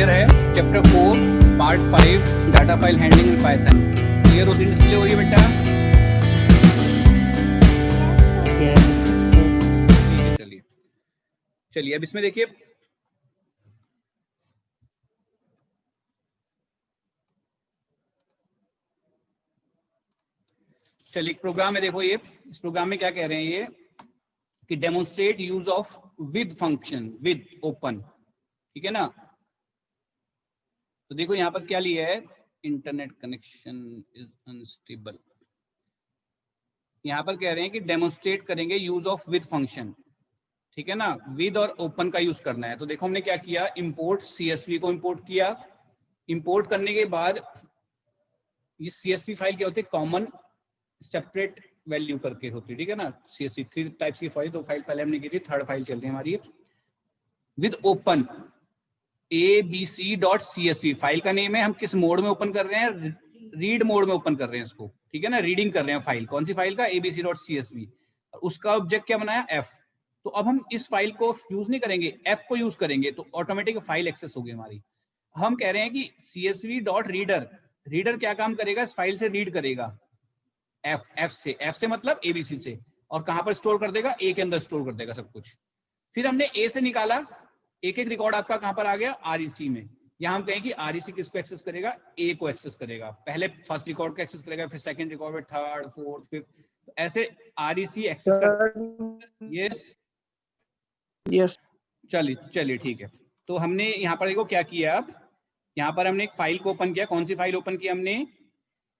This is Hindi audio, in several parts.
क्लियर है? Chapter 4 part 5 data file handling in Python clear होती डिस्प्ले हो रही है बेटा? चलिए चलिए अब इसमें देखिए चलिए प्रोग्राम में देखो, ये इस प्रोग्राम में क्या कह रहे हैं ये कि demonstrate use of with function with open, ठीक है ना। तो देखो यहां पर क्या लिया है, इंटरनेट कनेक्शन इज अनस्टेबल। यहां पर कह रहे हैं कि डेमोन्स्ट्रेट करेंगे यूज ऑफ विद फंक्शन, ठीक है ना। विद और ओपन का यूज करना है। तो देखो हमने क्या किया, इंपोर्ट CSV को इंपोर्ट किया। इंपोर्ट करने के बाद ये CSV फाइल क्या होती है, कॉमन सेपरेट वैल्यू करके होती है, ठीक है ना। CSV 3 टाइप्स की फाइल, 2 फाइल पहले हमने की थी, थर्ड फाइल चल रही है हमारी विद ओपन abc.csv फाइल का नेम है। हम किस मोड में ओपन कर रहे हैं, रीड मोड में ओपन कर रहे हैं इसको, ठीक है ना। रीडिंग कर रहे हैं फाइल, कौन सी फाइल का, abc.csv। उसका ऑब्जेक्ट क्या बनाया, f। तो अब हम इस फाइल को यूज नहीं करेंगे, f को यूज करेंगे, तो ऑटोमेटिक फाइल एक्सेस होगी हमारी। हम कह रहे हैं कि csv.reader, रीडर क्या काम करेगा, इस फाइल से रीड करेगा f से मतलब abc से, और कहां पर स्टोर कर देगा, a के अंदर स्टोर कर देगा सब कुछ। फिर हमने a से निकाला, एक एक रिकॉर्ड आपका कहां पर आ गया, REC में। यहां हम कहें कि REC किसको एक्सेस करेगा, A को एक्सेस करेगा। पहले फर्स्ट रिकॉर्ड को एक्सेस करेगा, फिर सेकंड रिकॉर्ड में थर्ड फोर्थ फिफ्थ, ऐसे REC एक्सेस कर। यस चलिए ठीक है। तो हमने यहाँ पर देखो क्या किया, यहाँ पर हमने एक फाइल को ओपन किया। कौन सी फाइल ओपन किया हमने,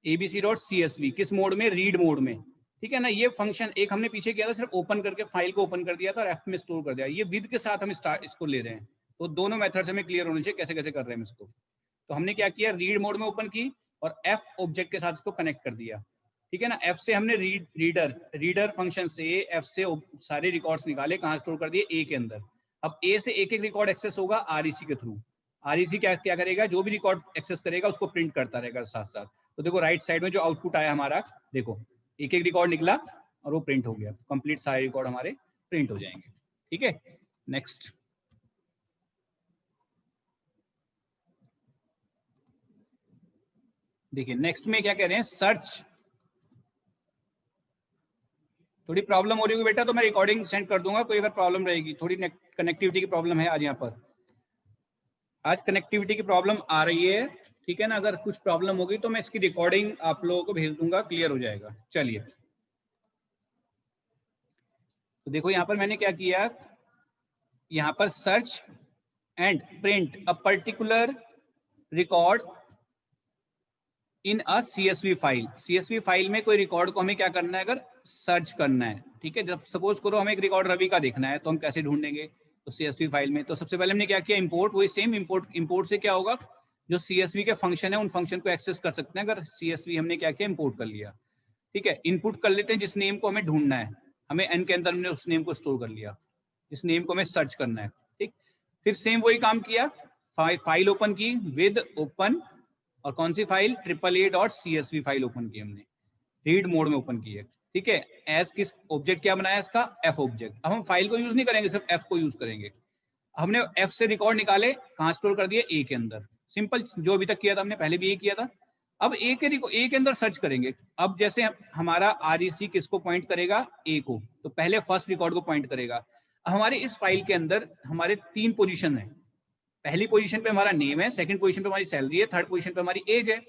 abc.csv, किस मोड में, रीड मोड में, ठीक है ना। ये फंक्शन एक हमने पीछे किया था, सिर्फ ओपन करके फाइल को ओपन कर दिया था और f में स्टोर कर दिया। ये विद के साथ हम इसको ले रहे हैं। तो दोनों मेथड हमें क्लियर होने चाहिए कैसे कैसे कर रहे हैं इसको। तो हमने क्या किया, रीड मोड में ओपन की और f ऑब्जेक्ट के साथ इसको कनेक्ट कर दिया, ठीक है ना। f से हमने रीडर फंक्शन से f से सारे रिकॉर्ड्स निकाले, कहाँ स्टोर कर दिए, a के अंदर। अब a से एक एक रिकॉर्ड एक्सेस होगा REC के थ्रू। REC क्या करेगा, जो भी रिकॉर्ड एक्सेस करेगा उसको प्रिंट करता रहेगा साथ साथ। तो देखो राइट साइड में जो आउटपुट आया हमारा, देखो एक एक रिकॉर्ड निकला और वो प्रिंट हो गया। कंप्लीट सारे रिकॉर्ड हमारे प्रिंट हो जाएंगे, ठीक है। नेक्स्ट देखिए, नेक्स्ट में क्या कह रहे हैं, सर्च। थोड़ी प्रॉब्लम हो रही होगी बेटा, तो मैं रिकॉर्डिंग सेंड कर दूंगा, कोई अगर प्रॉब्लम रहेगी। थोड़ी कनेक्टिविटी की प्रॉब्लम है आज, यहाँ पर आज कनेक्टिविटी की प्रॉब्लम आ रही है, ठीक है ना। अगर कुछ प्रॉब्लम होगी तो मैं इसकी रिकॉर्डिंग आप लोगों को भेज दूंगा, क्लियर हो जाएगा। चलिए तो देखो यहाँ पर मैंने क्या किया, यहाँ पर search and print a particular record in a CSV file. CSV file में कोई रिकॉर्ड को हमें क्या करना है, अगर सर्च करना है, ठीक है। जब सपोज करो हमें एक रिकॉर्ड रवि का देखना है, तो हम कैसे ढूंढेंगे, तो CSV फाइल में। तो सबसे पहले हमने क्या किया, इंपोर्ट। वही सेम इंपोर्ट से क्या होगा, जो CSV के फंक्शन है उन फंक्शन को एक्सेस कर सकते हैं। अगर CSV हमने क्या किया, इंपोर्ट कर लिया, ठीक है। इनपुट कर लेते हैं जिस नेम को हमें ढूंढना है, हमें n के अंदर हमने उस नेम को स्टोर कर लिया, जिस नेम को हमें सर्च करना है, ठीक। फिर सेम वही काम किया, फाइल ओपन की विद ओपन, और कौन सी फाइल, AAA.CSV फाइल ओपन की हमने, रीड मोड में ओपन की है, ठीक है। एज किस ऑब्जेक्ट क्या बनाया इसका, f ऑब्जेक्ट। अब हम फाइल को यूज नहीं करेंगे, सिर्फ f को यूज करेंगे। हमने f से रिकॉर्ड निकाले, कहाँ स्टोर कर दिए, a के अंदर। सिंपल, जो अभी तक किया था हमने, पहले भी ये किया था। अब a के अंदर सर्च करेंगे। अब जैसे हमारा REC किसको पॉइंट करेगा, a को, तो पहले फर्स्ट रिकॉर्ड को पॉइंट करेगा। हमारे इस फाइल के अंदर हमारे 3 पोजीशन है। पहली पोजीशन पे हमारा नेम है, सेकंड पोजीशन पे हमारी सैलरी है, थर्ड पोजीशन पे हमारी एज है।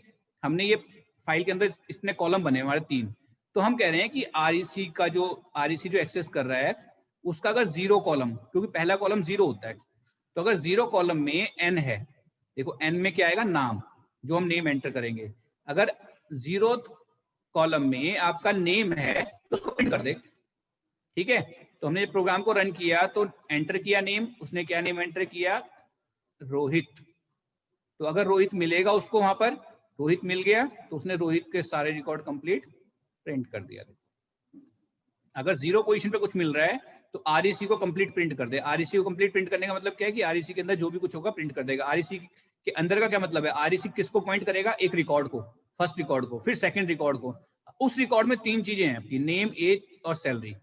हमने ये फाइल के अंदर इसमें कॉलम बने हमारे 3। तो हम कह रहे हैं कि REC जो एक्सेस कर रहा है उसका अगर 0 कॉलम, क्योंकि पहला कॉलम 0 होता है, तो अगर 0 कॉलम में n है, देखो n में क्या आएगा, नाम, जो हम नेम एंटर करेंगे। अगर 0 कॉलम में आपका नेम है तो उसको प्रिंट कर दे, ठीक है। तो हमने प्रोग्राम को रन किया, तो एंटर किया नेम, उसने क्या नेम एंटर किया, रोहित। तो अगर रोहित मिलेगा उसको, वहां पर रोहित मिल गया, तो उसने रोहित के सारे रिकॉर्ड कंप्लीट प्रिंट कर दिया। अगर 0 पोजीशन पे कुछ मिल रहा है तो REC को कंप्लीट प्रिंट कर दे। REC को कंप्लीट प्रिंट करने का मतलब क्या है कि REC के अंदर जो भी कुछ होगा प्रिंट कर देगा। REC के अंदर का क्या मतलब है, REC किसको पॉइंट करेगा, एक रिकॉर्ड को, फर्स्ट रिकॉर्ड को, फिर सेकंड रिकॉर्ड को। उस रिकॉर्ड में 3 चीजें हैं आपकी, नेम, एज और सैलरी।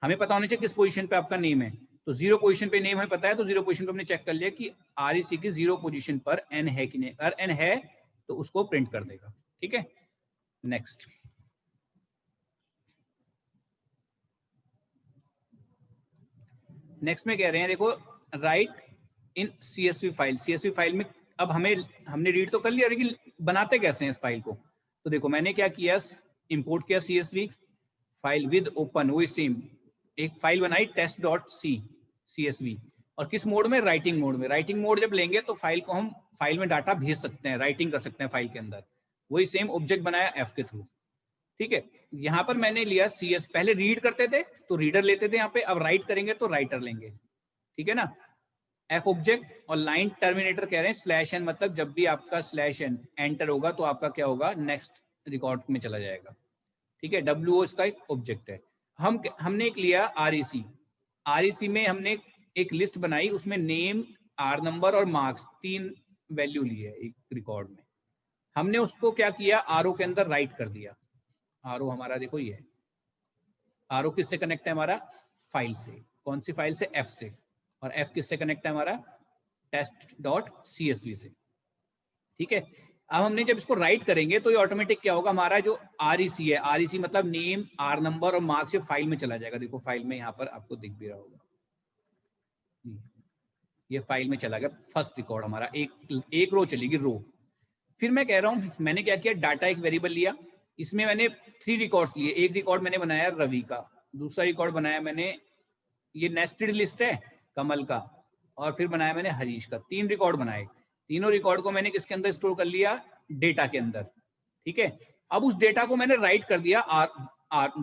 हमें पता होना चाहिए किस पोजीशन पे आपका नेम है, तो 0 पोजीशन पे नेम हमें पता है, तो 0 पोजीशन पे हमने चेक कर लिया कि REC की 0 पोजीशन पर n है कि नहीं। अगर n है तो उसको प्रिंट कर देगा। ठीक है, नेक्स्ट। नेक्स्ट में कह रहे हैं देखो, राइट इन CSV फाइल। CSV फाइल में अब हमने रीड तो कर लिया, लेकिन बनाते कैसे हैं इस फाइल को। तो देखो मैंने क्या किया, इंपोर्ट किया CSV फाइल विद ओपन, वही सेम एक फाइल बनाई test.c CSV, और किस मोड में, राइटिंग मोड में। राइटिंग मोड जब लेंगे तो फाइल को हम फाइल में डाटा भेज सकते हैं, राइटिंग कर सकते हैं फाइल के अंदर। वही सेम ऑब्जेक्ट बनाया f के थ्रू। ठीक है, यहाँ पर मैंने लिया CS, पहले रीड करते थे तो रीडर लेते थे यहाँ पे, अब राइट करेंगे तो राइटर लेंगे। ठीक है ना, f ऑब्जेक्ट, और लाइन टर्मिनेटर कह रहे हैं /n, मतलब जब भी आपका /n एंटर होगा तो आपका क्या होगा, नेक्स्ट रिकॉर्ड में चला जाएगा। ठीक है, WO इसका एक ऑब्जेक्ट है। हमने एक लिया REC में हमने एक लिस्ट बनाई, उसमें नेम, R नंबर और मार्क्स 3 वैल्यू ली है एक रिकॉर्ड में। हमने उसको क्या किया, RO के अंदर राइट कर दिया। RO हमारा देखो ये RO किससे कनेक्ट है, हमारा फाइल से। कौन सी फाइल से, F से। और F किससे कनेक्ट है, हमारा test.csv से। ठीक है, अब हमने जब इसको राइट करेंगे तो ये ऑटोमेटिक क्या होगा, हमारा जो REC है, REC मतलब नेम, R नंबर और मार्क्स, ये फाइल में चला जाएगा। देखो फाइल में यहाँ पर आपको दिख भी रहा होगा, ये फाइल में चला गया फर्स्ट रिकॉर्ड हमारा, एक रो चलेगी, रो। फिर मैं कह रहा हूँ, मैंने क्या किया, डाटा एक वेरिएबल लिया, इसमें मैंने 3 रिकॉर्ड्स लिए। एक रिकॉर्ड मैंने बनाया रवि का, दूसरा रिकॉर्ड बनाया मैंने, ये नेस्टेड लिस्ट है, कमल का, और फिर बनाया मैंने हरीश का। 3 रिकॉर्ड बनाए। तीनों रिकॉर्ड को मैंने किसके अंदर स्टोर कर लिया, डेटा के अंदर। ठीक है, अब उस डेटा को मैंने राइट कर दिया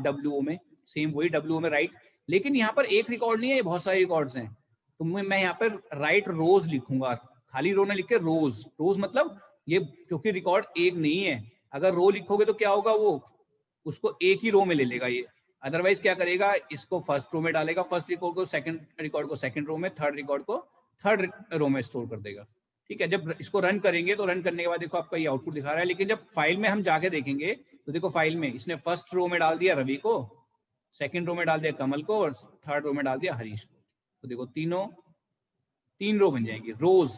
WO में, सेम वही WO में राइट। लेकिन यहाँ पर एक रिकॉर्ड नहीं है, ये बहुत सारे रिकॉर्ड्स हैं, तो मैं यहाँ पर राइट रोज लिखूंगा, खाली रो ना लिख के रोज। रोज मतलब ये, क्योंकि रिकॉर्ड एक नहीं है, अगर रो लिखोगे तो क्या होगा, वो उसको एक ही रो में ले लेगा ये। अदरवाइज क्या करेगा, इसको फर्स्ट रो में डालेगा, फर्स्ट रिकॉर्ड को, सेकंड रिकॉर्ड को सेकंड रो में, थर्ड रिकॉर्ड को थर्ड रो में स्टोर कर देगा। ठीक है, जब इसको रन करेंगे तो रन करने के बाद देखो आपका ये आउटपुट दिखा रहा है, लेकिन जब फाइल में हम जाके देखेंगे तो देखो फाइल में इसने फर्स्ट रो में डाल दिया रवि को, सेकंड रो में डाल दिया कमल को, और थर्ड रो में डाल दिया हरीश को। तो देखो 3 रो बन जाएंगी, रोज।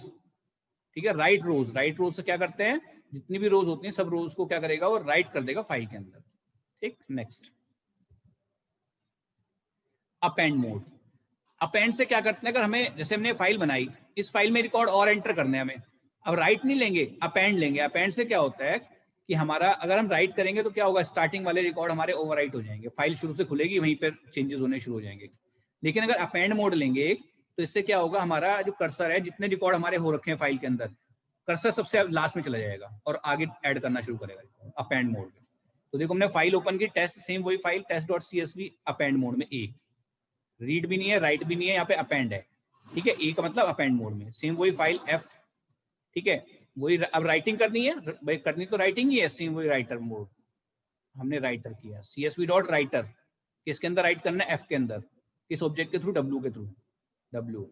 ठीक है, राइट रोज से क्या करते हैं, जितनी भी रोज होती हैं सब रोज को क्या करेगा, वो राइट कर देगा फाइल के अंदर। ठीक, नेक्स्ट। Append mode. अपेंड से क्या करते हैं, अगर हमें, जैसे हमने फाइल बनाई, इस फाइल में रिकॉर्ड और एंटर करने हैं हमें, अब राइट नहीं लेंगे, अपेंड लेंगे। अपेंड से क्या होता है कि हमारा, अगर हम राइट करेंगे तो क्या होगा, स्टार्टिंग वाले रिकॉर्ड हमारे ओवरराइट हो जाएंगे, फाइल शुरू से खुलेगी, वहीं पर चेंजेस होने शुरू हो जाएंगे। लेकिन अगर अपेंड मोड लेंगे तो इससे क्या होगा, हमारा जो कर्सर है, जितने रिकॉर्ड हमारे हो रखे हैं फाइल के अंदर, कर्सर सबसे लास्ट में चला जाएगा और आगे ऐड करना शुरू करेगा अपेंड मोड में। तो देखो हमने फाइल ओपन की, टेस्ट, सेम वही फाइल test.csv, अपेंड मोड में, एक रीड भी नहीं है, राइट भी नहीं है, यहाँ पे अपेंड है। ठीक है, ए का मतलब अपेंड मोड में, सेम वही फाइल F। ठीक है, वही अब राइटिंग करनी है भाई, करनी तो राइटिंग ही है, सेम वही राइटर मोड हमने राइटर किया, CSV.writer। किसके अंदर राइट करना है, F के अंदर, किस ऑब्जेक्ट के थ्रू, W के थ्रू, W।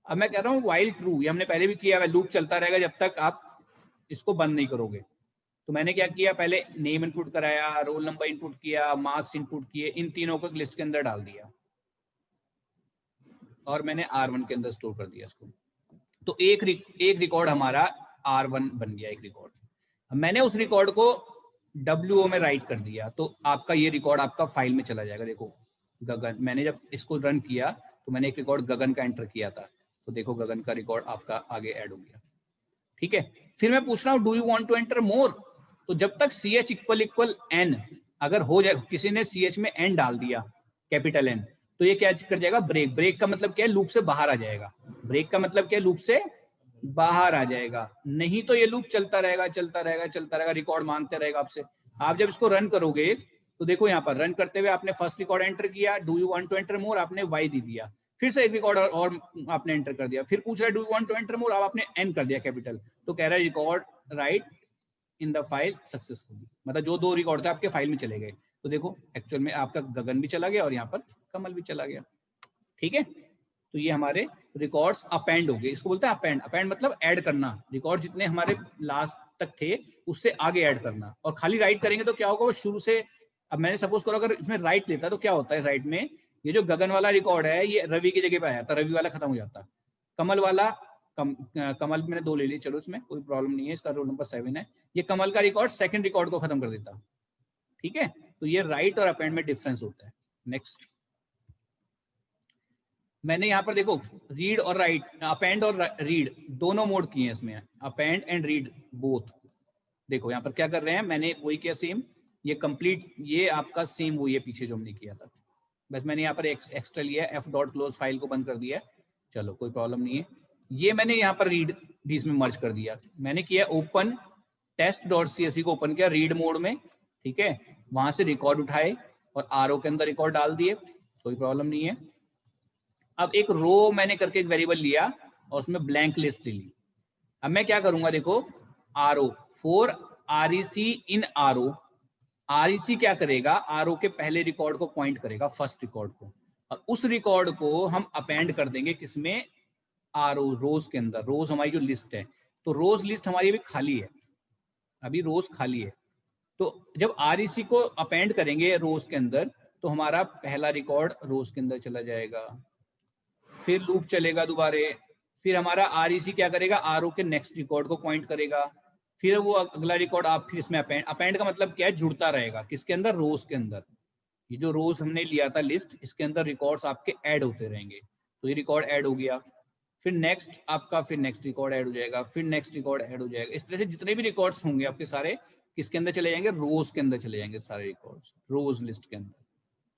अब मैं कह रहा हूँ वाइल ट्रू, ये हमने पहले भी किया है, लूप चलता रहेगा जब तक आप इसको बंद नहीं करोगे। तो मैंने क्या किया, पहले नेम इनपुट कराया, रोल नंबर इनपुट किया, मार्क्स इनपुट किए, इन तीनों को लिस्ट के अंदर डाल दिया और मैंने R1 के अंदर स्टोर कर दिया इसको। तो एक रिकॉर्ड हमारा R1 बन गया, एक रिकॉर्ड। मैंने उस रिकॉर्ड को WO में राइट कर दिया, तो आपका ये रिकॉर्ड आपका फाइल में चला जाएगा। देखो गगन, मैंने जब इसको रन किया तो मैंने एक रिकॉर्ड गगन का एंटर किया था, तो देखो गगन का रिकॉर्ड आपका आगे ऐड हो गया। ठीक है, फिर मैं पूछ रहा हूँ, do you want to enter more? तो जब तक CH == n अगर हो जाए, किसी ने CH में n डाल दिया, कैपिटल N, तो ये क्या कर जाएगा, ब्रेक। ब्रेक का मतलब क्या है, लूप से बाहर आ जाएगा। ब्रेक का मतलब क्या है, लूप से बाहर आ जाएगा। नहीं तो ये लूप चलता रहेगा, चलता रहेगा, चलता रहेगा, रिकॉर्ड मांगते रहेगा आपसे। आप जब इसको रन करोगे तो देखो यहाँ पर रन करते हुए आपने फर्स्ट रिकॉर्ड एंटर किया, do you want to enter more, आपने y दे दिया, फिर से एक रिकॉर्ड और आपने एंटर कर दिया, फिर पूछ रहा है do you want to enter more, अब आपने n कर दिया कैपिटल, तो कह रहा है record right in the file successfully, मतलब जो 2 रिकॉर्ड थे आपके फाइल में चले गए। तो देखो एक्चुअल में आपका गगन भी चला गया और यहाँ पर कमल भी चला गया। ठीक है, तो ये हमारे रिकॉर्ड्स अपेंड हो गए, इसको बोलते हैं अपेंड। अपेंड मतलब ऐड करना, रिकॉर्ड जितने हमारे लास्ट तक थे उससे आगे ऐड करना। और खाली राइट करेंगे तो क्या होगा, वो शुरू से, अब मैंने सपोज करो अगर इसमें राइट लेता तो क्या होता है, राइट में ये जो गगन वाला रिकॉर्ड है ये रवि की जगह पे आया था, रवि वाला खत्म हो जाता। कमल वाला कमल मैंने 2 ले लिए, चलो इसमें कोई प्रॉब्लम नहीं है, इसका रोल नंबर 7 है। ये कमल का रिकॉर्ड सेकंड रिकॉर्ड को खत्म कर देता, ठीक है। तो ये राइट और अपेंड में डिफरेंस होता है। नेक्स्ट, मैंने यहाँ पर देखो रीड और राइट, अपेंड और रीड दोनों मोड किए हैं इसमें, अपेंड एंड रीड बोथ। देखो यहाँ पर क्या कर रहे हैं, मैंने वही किया सेम, ये कंप्लीट, ये आपका सेम वही है पीछे जो हमने किया था, बस मैंने यहाँ पर एक्स्ट्रा लिया, एफ डॉट क्लोज फाइल को बंद कर दिया। चलो कोई प्रॉब्लम नहीं है। ये मैंने यहाँ पर रीड भी इसमें मर्ज कर दिया, मैंने किया ओपन टेस्ट डॉट सीएसवी को ओपन किया रीड मोड में, ठीक है। वहां से रिकॉर्ड उठाए और आरओ के अंदर रिकॉर्ड डाल दिए, कोई प्रॉब्लम नहीं है। अब एक रो मैंने करके एक वेरिएबल लिया और उसमें ब्लैंक लिस्ट ले ली। अब मैं क्या करूंगा, देखो RO for REC in RO, REC क्या करेगा, आरओ के पहले रिकॉर्ड को पॉइंट करेगा, फर्स्ट रिकॉर्ड को, और उस रिकॉर्ड को हम अपेंड कर देंगे किसमें, आरओ रोज के अंदर। रोज हमारी जो लिस्ट है, तो रोज लिस्ट हमारी अभी खाली है, अभी रोज खाली है। तो जब आरईसी को अपेंड करेंगे रोज के अंदर, तो हमारा पहला रिकॉर्ड रोज के अंदर चला जाएगा, फिर लूप चलेगा दोबारे, फिर हमारा आरईसी क्या करेगा, आरओ के नेक्स्ट रिकॉर्ड को पॉइंट करेगा, फिर वो अगला रिकॉर्ड आप फिर इसमें अपेंड, अपेंड का मतलब क्या है, जुड़ता रहेगा किसके अंदर, रोज के अंदर। ये जो रोज हमने लिया था लिस्ट, इसके अंदर रिकॉर्ड्स आपके ऐड होते रहेंगे। तो ये रिकॉर्ड ऐड हो गया, फिर नेक्स्ट आपका, फिर नेक्स्ट रिकॉर्ड ऐड हो जाएगा, फिर नेक्स्ट रिकॉर्ड ऐड हो जाएगा। इस तरह से जितने भी रिकॉर्ड्स होंगे आपके सारे किसके अंदर चले जाएंगे, रोज के अंदर चले जाएंगे सारे रिकॉर्ड्स, रोज लिस्ट के अंदर,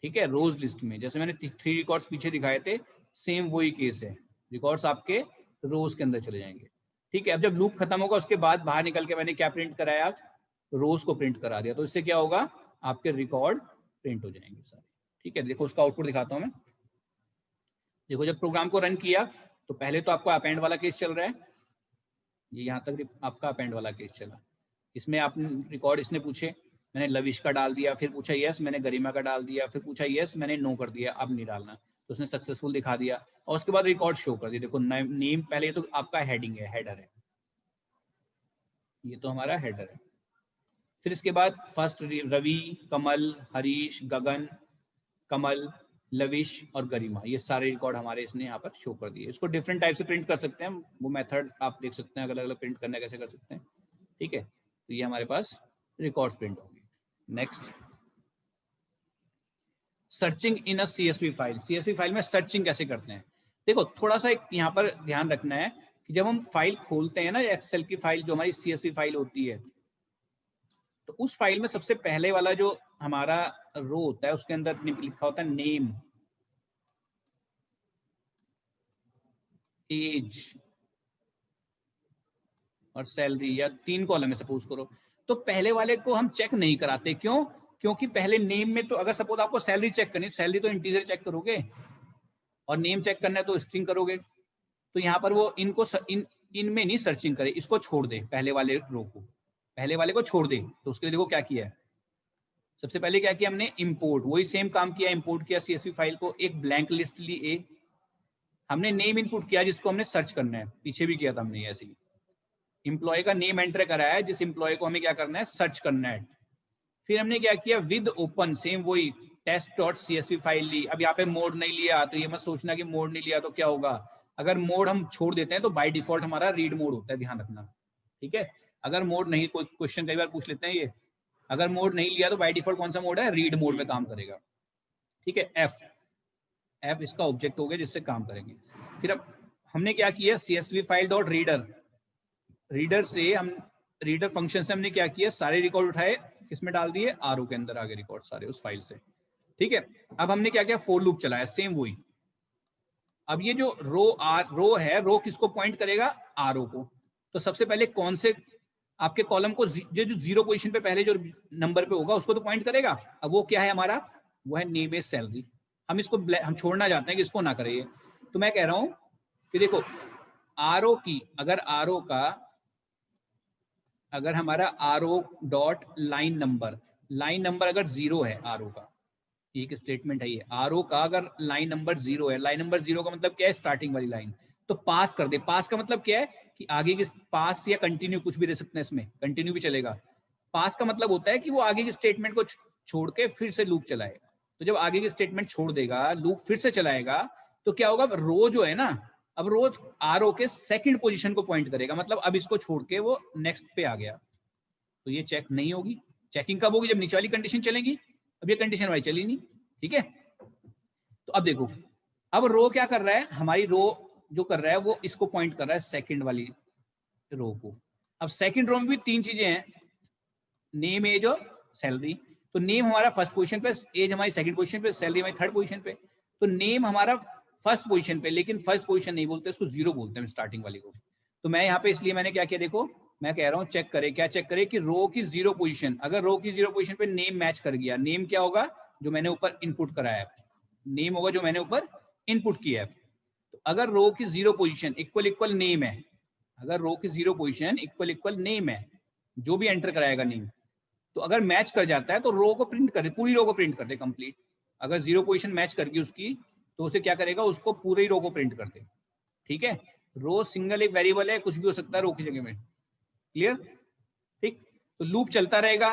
ठीक है। रोज लिस्ट में जैसे मैंने 3 रिकॉर्ड्स पीछे दिखाए थे, सेम वही केस है, रिकॉर्ड्स आपके रोज के अंदर चले जाएंगे, ठीक है। अब जब लूप खत्म होगा उसके बाद बाहर निकल के मैंने क्या प्रिंट कराया, रोज को प्रिंट करा दिया, तो इससे क्या होगा, आपके रिकॉर्ड प्रिंट हो जाएंगे सारे, ठीक है। देखो उसका आउटपुट दिखाता हूं मैं। देखो जब प्रोग्राम को रन किया तो पहले तो आपका अपेंड वाला केस चल रहा है, ये यहाँ तक आपका अपेंड वाला केस चला। इसमें आपने रिकॉर्ड इसने पूछे, मैंने लविश का डाल दिया, फिर पूछा यस, मैंने गरिमा का डाल दिया, फिर पूछा यस, मैंने नो कर दिया, अब नहीं डालना, तो उसने सक्सेसफुल दिखा दिया। और उसके बाद रिकॉर्ड शो कर दिया। देखो नेम पहले तो आपका हेडिंग है, हेडर है, ये तो हमारा हेडर है। फिर इसके बाद फर्स्ट रवि, कमल, हरीश, गगन, कमल, लविश और गरिमा, ये सारे रिकॉर्ड हमारे इसने यहाँ पर शो कर दिए। इसको डिफरेंट टाइप से प्रिंट कर सकते हैं, वो मेथड आप देख सकते हैं, अलग अलग प्रिंट करना कैसे कर सकते हैं, ठीक है। तो ये हमारे पास रिकॉर्ड्स प्रिंट होंगे। नेक्स्ट, सर्चिंग इन अ सीएसवी फाइल। सीएसवी फाइल में सर्चिंग कैसे करते हैं, देखो थोड़ा सा एक यहाँ पर ध्यान रखना है कि जब हम फाइल खोलते हैं ना, एक्सेल की फाइल जो हमारी सीएसवी फाइल होती है, तो उस फाइल में सबसे पहले वाला जो हमारा रो होता है उसके अंदर लिखा होता है नेम, एज और सैलरी, या 3 कॉलम है सपोज करो। तो पहले वाले को हम चेक नहीं कराते, क्यों, क्योंकि पहले नेम में, तो अगर सपोज आपको सैलरी चेक करनी, सैलरी तो इंटीजर चेक करोगे, और नेम चेक करना है तो स्ट्रिंग करोगे। तो यहाँ पर वो इनको इनमें नहीं सर्चिंग करे, इसको छोड़ दे, पहले वाले रो को, पहले वाले को छोड़ दे। तो उसके लिए देखो क्या किया है, सबसे पहले क्या किया हमने, इंपोर्ट, वही सेम काम किया, इंपोर्ट किया सीएसवी फाइल को, एक ब्लैंक लिस्ट ली ए, हमने नेम इनपुट किया जिसको हमने सर्च करना है, पीछे भी किया था हमने ऐसे ही, इंप्लॉय का नेम एंटर कराया है जिस इंप्लॉय को हमें क्या करना है, सर्च करना है। फिर हमने क्या किया, विद ओपन, सेम वही टेस्ट डॉट सीएसवी फाइल ली। अब यहाँ पे मोड नहीं लिया, तो ये मत सोचना कि मोड नहीं लिया तो क्या होगा, अगर मोड हम छोड़ देते हैं तो बाय डिफॉल्ट हमारा रीड मोड होता है, ध्यान रखना, ठीक है। अगर मोड नहीं, कोई क्वेश्चन कई बार पूछ लेते हैं ये, अगर मोड नहीं लिया तो बाय डिफॉल्ट कौन सा मोड है, रीड मोड में काम करेगा, ठीक है। एफ इसका ऑब्जेक्ट हो गया जिससे काम करेंगे। फिर अब हमने क्या किया, CSV file dot reader, reader से हम, रीडर फंक्शन से हमने क्या किया, सारे रिकॉर्ड उठाए, किसमें डाल दिए, आरओ के अंदर आगे रिकॉर्ड सारे उस फाइल से, ठीक है। अब हमने क्या किया, फॉर लूप चलाया, सेम वही। अब ये जो रो है, रो किसको पॉइंट करेगा, आरओ को। तो सबसे पहले कौन से आपके कॉलम को, जो 0 पोजीशन पे पहले जो नंबर पे होगा उसको तो पॉइंट करेगा। अब वो क्या है हमारा, वो है नेम एज सैलरी। हम इसको हम छोड़ना चाहते हैं कि इसको ना करें। तो मैं कह रहा हूं कि देखो आरओ की, अगर आरओ का, अगर हमारा आरओ डॉट लाइन नंबर अगर 0 है, आरओ का एक स्टेटमेंट है ये, आरओ का अगर लाइन नंबर 0 है, लाइन नंबर 0 का मतलब क्या है, स्टार्टिंग वाली लाइन, तो पास कर दे। पास का मतलब क्या है कि आगे की, पास या कंटिन्यू कुछ भी दे सकते हैं, इसमें कंटिन्यू भी चलेगा। पास का मतलब होता है कि वो आगे की स्टेटमेंट को छोड़ के फिर से लूप चलाए। तो जब आगे की स्टेटमेंट छोड़ देगा, लूप फिर से चलाएगा, तो क्या होगा, रो जो है ना, अब रो आर के सेकंड पोजीशन को पॉइंट करेगा, मतलब अब इसको छोड़ के वो नेक्स्ट पे आ गया, तो ये चेक नहीं होगी। चेकिंग कब होगी, जब नीचे वाली कंडीशन चलेगी। अब ये कंडीशन वाली चली नहीं, ठीक है। तो अब देखो, अब रो क्या कर रहा है, हमारी रो जो कर रहा है वो इसको पॉइंट कर रहा है सेकंड वाली रो को। अब सेकंड रो में भी तीन चीजें हैं, नेम, एज और सैलरी। तो नेम हमारा फर्स्ट पोजीशन पे, एज हमारी सेकंड पोजीशन पे, सैलरी हमारी थर्ड पोजीशन पे। तो नेम हमारा फर्स्ट पोजीशन पे, लेकिन फर्स्ट पोजीशन नहीं बोलते, उसको जीरो बोलते हैं स्टार्टिंग वाली को। तो मैं यहाँ पे इसलिए मैंने क्या किया, देखो मैं कह रहा हूँ चेक करें, क्या चेक करें कि रो की जीरो पोजीशन, अगर रो की जीरो पोजीशन पे नेम मैच कर गया, नेम क्या होगा, जो मैंने ऊपर इनपुट कराया है, नेम होगा जो मैंने ऊपर इनपुट किया है। तो अगर रो की zero position equal equal name है, अगर रो की zero position equal equal name है, जो भी एंटर कराएगा नेम, तो अगर मैच कर जाता है तो रो को प्रिंट कर दे, पूरी रो को प्रिंट कर दे कंप्लीट। अगर जीरो पोजीशन मैच कर गई उसकी, तो उसे क्या करेगा, उसको पूरी रो को प्रिंट कर दे, ठीक है। रो सिंगल एक वेरिएबल है, कुछ भी हो सकता है रो की जगह में, क्लियर, ठीक। तो लूप चलता रहेगा।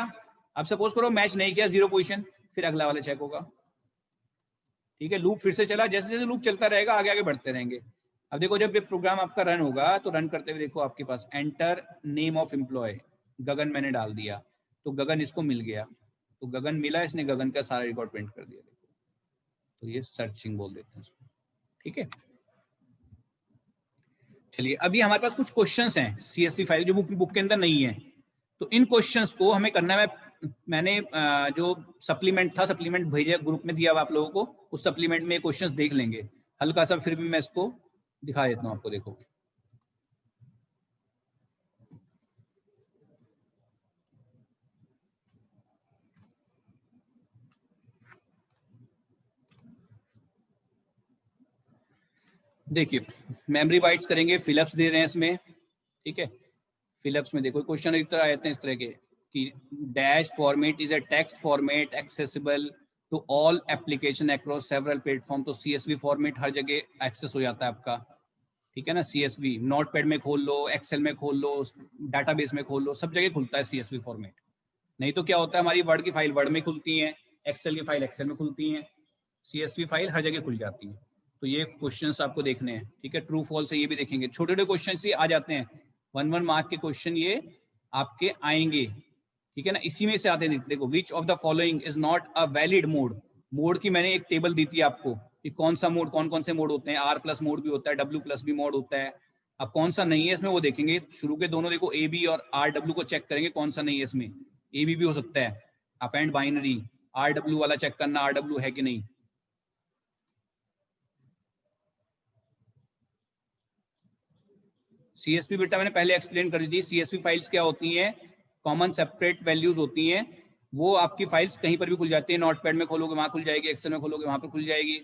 अब सपोज करो मैच नहीं किया जीरो पोजीशन, फिर अगला वाला चेक होगा, ठीक है। लूप फिर से चला, जैसे जैसे लूप चलता रहेगा आगे आगे बढ़ते रहेंगे। अब देखो जब ये प्रोग्राम आपका रन होगा, तो रन करते हुए देखो आपके पास एंटर नेम ऑफ एम्प्लॉय, गगन मैंने डाल दिया, तो गगन इसको मिल गया, तो गगन मिला, इसने गगन का सारा रिकॉर्ड प्रिंट कर दिया, देखो। तो ये सर्चिंग बोल देते हैं इसको, ठीक है। चलिए अभी हमारे पास कुछ क्वेश्चंस हैं सीएसवी फाइल, जो बुक के अंदर नहीं है। तो इन क्वेश्चंस को हमें करना है, मैंने जो सप्लीमेंट था, सप्लीमेंट भेजा ग्रुप में दिया हुआ आप लोगों को, उस सप्लीमेंट में क्वेश्चंस देख लेंगे हल्का सा, फिर भी मैं इसको दिखा देता हूँ आपको, देखो। देखिए मेमोरी बाइट्स करेंगे, फिलअप्स दे रहे हैं इसमें, ठीक है। फिलअप्स में देखो क्वेश्चन एक तरह आते हैं इस तरह के कि dash format is a text format accessible to all application across several platform. तो सीएसवी फॉर्मेट हर जगह एक्सेस हो जाता है आपका, ठीक है ना। सीएसवी नोटपैड में खोल लो, एक्सेल में खोल लो, डाटाबेस में खोल लो, सब जगह खुलता है सीएसवी फॉर्मेट। नहीं तो क्या होता है, हमारी वर्ड की फाइल वर्ड में खुलती है, एक्सेल की फाइल एक्सेल में खुलती है, सीएसवी फाइल हर जगह खुल जाती है। तो ये क्वेश्चंस आपको देखने हैं, ठीक है। ट्रू फॉल्स है ये भी देखेंगे, छोटे छोटे क्वेश्चन ही आ जाते हैं, 1 मार्क के क्वेश्चन ये आपके आएंगे, ठीक है ना। इसी में से आते हैं, देखो which of the following is not a valid mode. Mode की मैंने एक टेबल दी थी आपको कि कौन सा मोड, कौन कौन से मोड होते हैं, आर प्लस मोड भी होता है, डब्ल्यू प्लस भी मोड होता है। अब कौन सा नहीं है इसमें वो देखेंगे, शुरू के दोनों देखो ए बी और आर डब्ल्यू को चेक करेंगे कौन सा नहीं है इसमें। ए बी भी हो सकता है, अपेंड बाइनरी, आर डब्ल्यू वाला चेक करना आर डब्ल्यू है कि नहीं। सीएसवी बेटा मैंने पहले एक्सप्लेन कर दी, सीएसवी फाइल्स क्या होती हैं, कॉमन सेपरेट वैल्यूज होती हैं। वो आपकी फाइल्स कहीं पर भी खुल जाती है, नोटपैड में खोलोगे वहां खुल जाएगी, एक्सेल में खोलोगे वहां पर खुल जाएगी,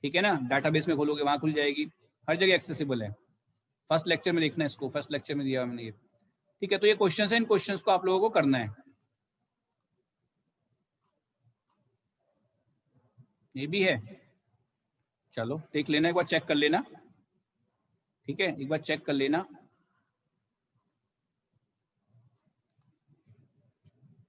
ठीक है ना। डाटाबेस में खोलोगे वहां खुल जाएगी, हर जगह एक्सेसिबल है। फर्स्ट लेक्चर में देखना है इसको, फर्स्ट लेक्चर में दिया मैंने ये, ठीक है। तो ये क्वेश्चन है, इन क्वेश्चन को आप लोगों को करना है। ये भी है, चलो देख लेना, एक बार चेक कर लेना, ठीक है, एक बार चेक कर लेना।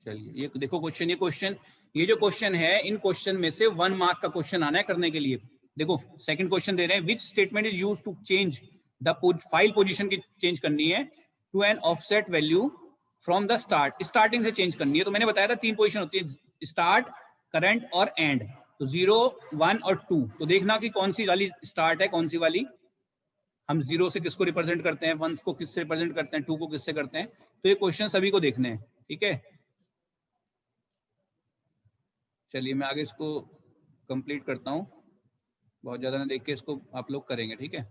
चलिए ये देखो क्वेश्चन, ये जो क्वेश्चन है, इन क्वेश्चन में से 1 मार्क का क्वेश्चन आना है करने के लिए। देखो सेकंड क्वेश्चन दे रहे हैं, which statement is used to change the file position की चेंज करनी है to an offset value from the start, starting से चेंज करनी है। तो मैंने बताया था 3 पोजीशन होती है, स्टार्ट, करंट और एंड। तो 0, 1 और 2, तो देखना कि कौन सी वाली स्टार्ट है, कौन सी वाली, हम 0 से किसको रिप्रेजेंट करते हैं, 1 को किससे रिप्रेजेंट करते हैं, 2 को किससे करते हैं। तो ये क्वेश्चन सभी को देखने हैं, ठीक है। चलिए मैं आगे इसको कंप्लीट करता हूँ, बहुत ज़्यादा ना देख के इसको आप लोग करेंगे, ठीक है।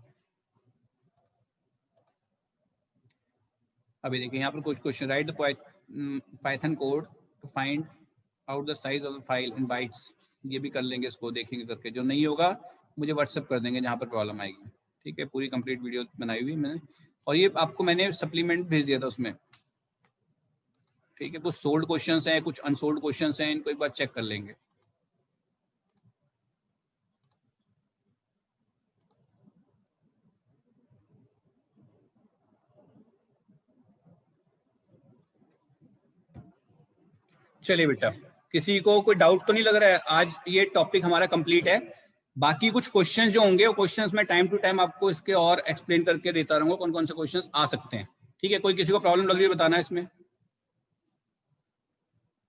अभी देखिए यहाँ पर कुछ question, write the Python code to find out the size of the file in bytes. ये भी कर लेंगे, इसको देखेंगे करके, जो नहीं होगा मुझे व्हाट्सअप कर देंगे जहाँ पर प्रॉब्लम आएगी, ठीक है। पूरी कंप्लीट वीडियो बनाई हुई मैंने, और ये आपको मैंने सप्लीमेंट भेज दिया था उसमें, ठीक है। कुछ सोल्ड क्वेश्चंस हैं, कुछ अनसोल्ड क्वेश्चंस हैं, इनको एक बार चेक कर लेंगे। चलिए बेटा किसी को कोई डाउट तो नहीं लग रहा है? आज ये टॉपिक हमारा कंप्लीट है। बाकी कुछ क्वेश्चंस जो होंगे वो क्वेश्चंस मैं टाइम टू टाइम आपको इसके और एक्सप्लेन करके देता रहूंगा कौन कौन से क्वेश्चंस आ सकते हैं। ठीक है, कोई किसी को प्रॉब्लम लग रही है बताना इसमें।